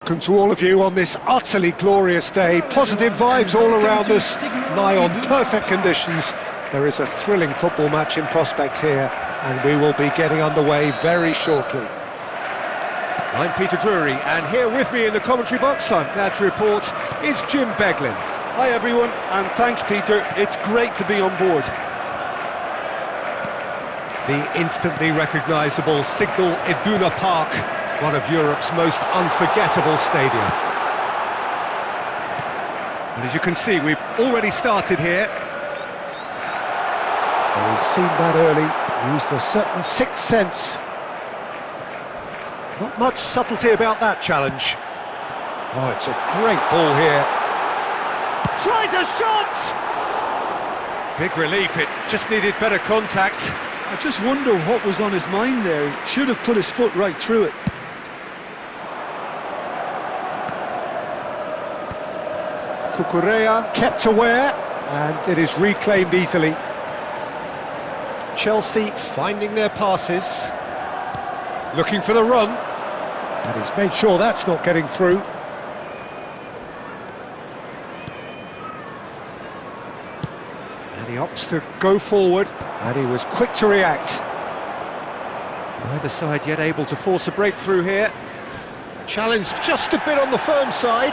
Welcome to all of you on this utterly glorious day. Positive vibes all around us, nigh on perfect conditions. There is a thrilling football match in prospect here, and we will be getting underway very shortly. I'm Peter Drury, and here with me in the commentary box, I'm glad to report, is Jim Beglin. Hi everyone, and thanks Peter, it's great to be on board. The instantly recognisable Signal Iduna Park, one of Europe's most unforgettable stadia. And as you can see, we've already started here. Well, he's seen that early, used a certain sixth sense. Not much subtlety about that challenge. Oh, it's a great ball here. Tries a shot! Big relief, it just needed better contact. I just wonder what was on his mind there. He should have put his foot right through it. Cucurella kept aware, and it is reclaimed easily. Chelsea finding their passes, looking for the run, and he's made sure that's not getting through. And he opts to go forward, and he was quick to react. Neither side yet able to force a breakthrough here. Challenge just a bit on the firm side.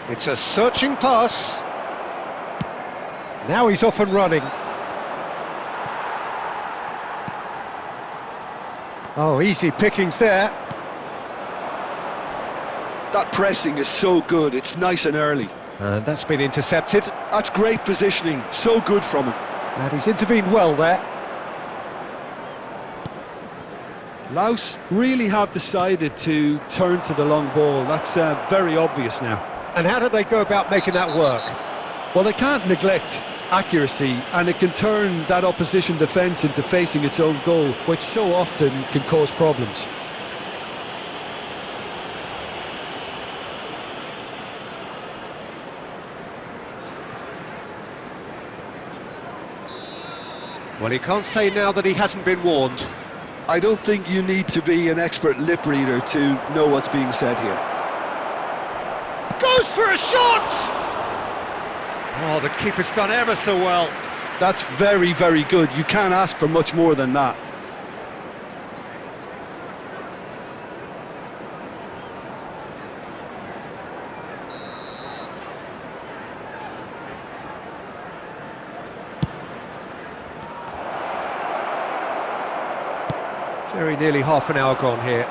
It's a searching pass. Now he's off and running. Oh, easy pickings there. That pressing is so good, it's nice and early. And that's been intercepted. That's great positioning, so good from him. And he's intervened well there. Laos really have decided to turn to the long ball. That's very obvious now. And how did they go about making that work? Well, they can't neglect accuracy, and it can turn that opposition defence into facing its own goal, which so often can cause problems. Well, he can't say now that he hasn't been warned. I don't think you need to be an expert lip reader to know what's being said here. Goes for a shot! Oh, the keeper's done ever so well. That's very, very good. You can't ask for much more than that. Very nearly half an hour gone here.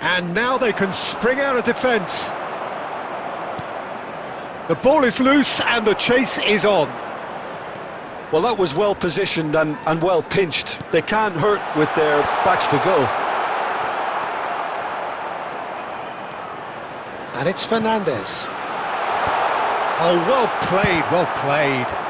And now they can spring out of defence. The ball is loose and the chase is on. Well, that was well positioned and well pinched. They can't hurt with their backs to goal. And it's Fernandez. Oh, well played, well played.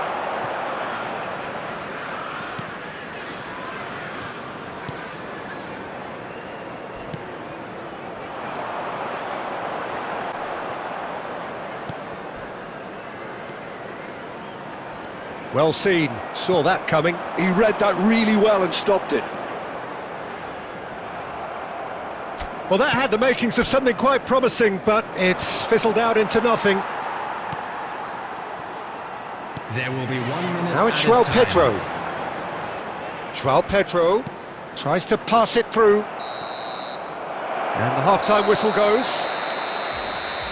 Well seen, saw that coming. He read that really well and stopped it. Well, that had the makings of something quite promising, but it's fizzled out into nothing. There will be 1 minute. Now it's João Pedro. João Pedro tries to pass it through. And the half-time whistle goes.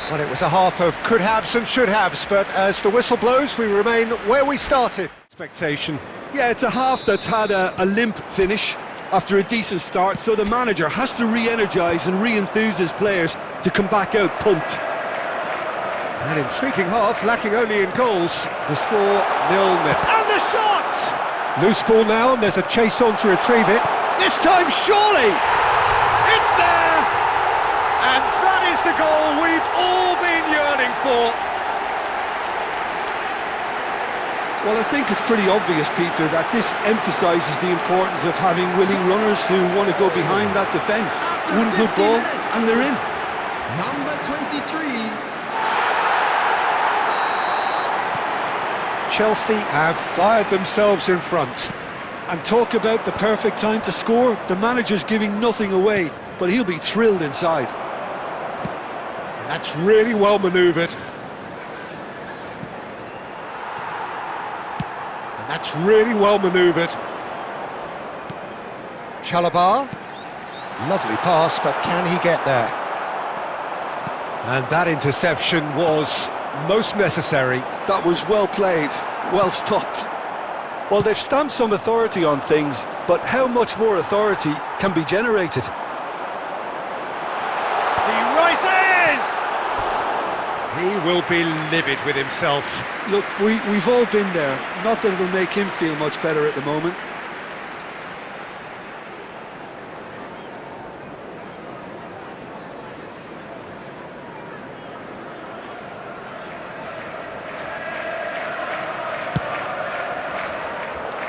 Well, it was a half of could-haves and should-haves, but as the whistle blows, we remain where we started. Expectation. Yeah, it's a half that's had a limp finish after a decent start, so the manager has to re-energise and re-enthuse his players to come back out pumped. An intriguing half, lacking only in goals. The score 0-0. And the shot! Loose ball now, and there's a chase on to retrieve it. This time, surely! It's there! And that is the goal we've all been yearning for. Well, I think it's pretty obvious, Peter, that this emphasises the importance of having willing runners who want to go behind that defence. One good ball, and they're in. Number 23. Chelsea have fired themselves in front. And talk about the perfect time to score. The manager's giving nothing away, but he'll be thrilled inside. And that's really well manoeuvred. And that's really well manoeuvred. Chalobah. Lovely pass, but can he get there? And that interception was most necessary. That was well played, well stopped. Well, they've stamped some authority on things, but how much more authority can be generated? He rises! He will be livid with himself. Look, we've all been there. Not that it'll make him feel much better at the moment.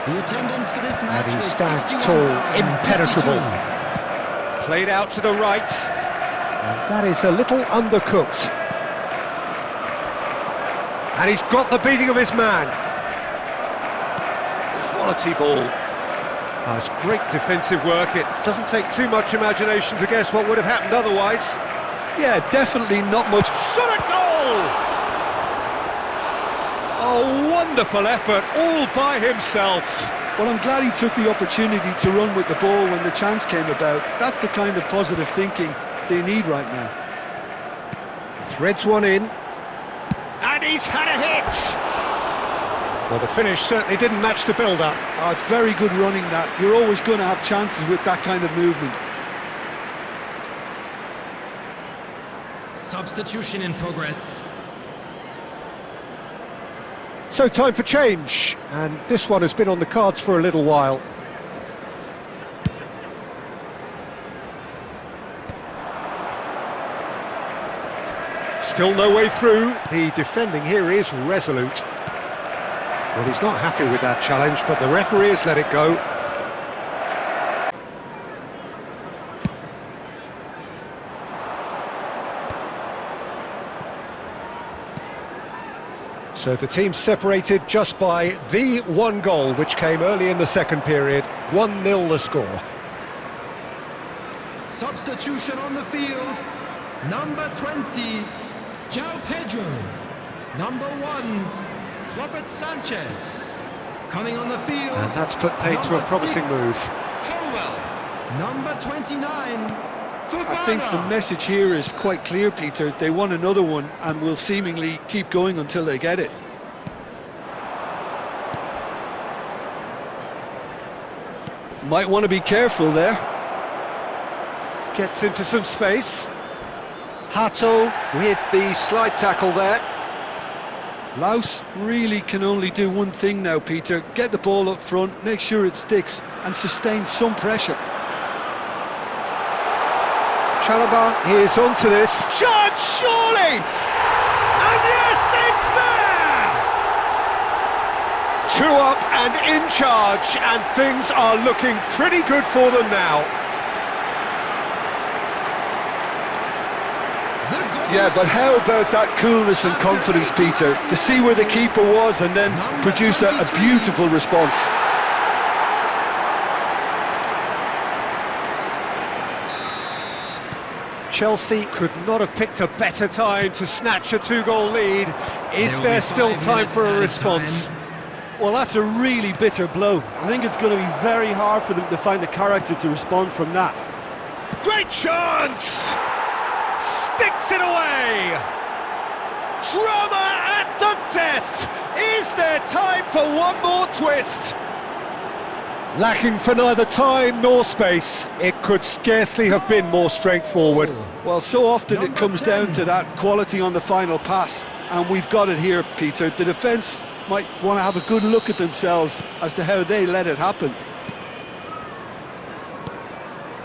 The attendance for this match And he was stands 61 tall, and impenetrable. 52. Played out to the right. And that is a little undercooked. And he's got the beating of his man. Quality ball. It's great defensive work. It doesn't take too much imagination to guess what would have happened otherwise. Yeah, definitely not much. Shot a goal! A wonderful effort, all by himself. Well, I'm glad he took the opportunity to run with the ball when the chance came about. That's the kind of positive thinking they need right now. Threads one in. And he's had a hit! Well, the finish certainly didn't match the build-up. Oh, it's very good running that. You're always going to have chances with that kind of movement. Substitution in progress. So time for change, and this one has been on the cards for a little while. Still no way through. The defending here is resolute. Well, he's not happy with that challenge, but the referee has let it go. So the team separated just by the one goal, which came early in the second period. 1-0 the score. Substitution on the field. Number 20, João Pedro. Number 1, Robert Sanchez. Coming on the field. And that's put paid to a number promising 6, move. Colwell. Number 29, Fofana. I think the message here is quite clear, Peter. They want another one and will seemingly keep going until they get it. Might want to be careful there. Gets into some space. Hato with the slide tackle there. Laos really can only do one thing now, Peter. Get the ball up front, make sure it sticks and sustain some pressure. Chalobah is onto this. Shot, surely! And yes, it's there! 2 up and in charge, and things are looking pretty good for them now. Yeah, but how about that coolness and confidence, Peter, to see where the keeper was and then produce a beautiful response. Chelsea could not have picked a better time to snatch a 2-goal lead. Is there still time for a response? Well, that's a really bitter blow. I think it's going to be very hard for them to find the character to respond from that. Great chance! Sticks it away! Drama at the death! Is there time for one more twist? Lacking for neither time nor space, it could scarcely have been more straightforward. Well, so often it comes down to that quality on the final pass, and we've got it here, Peter. The defence might want to have a good look at themselves as to how they let it happen.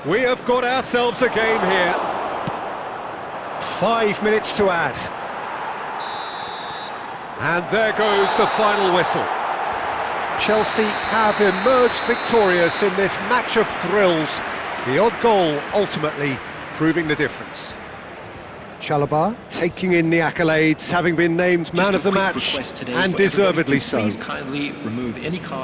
We have got ourselves a game here. 5 minutes to add. And there goes the final whistle. Chelsea have emerged victorious in this match of thrills. The odd goal ultimately proving the difference. Chalobah taking in the accolades, having been named man of the match, and deservedly so. Please kindly remove any card.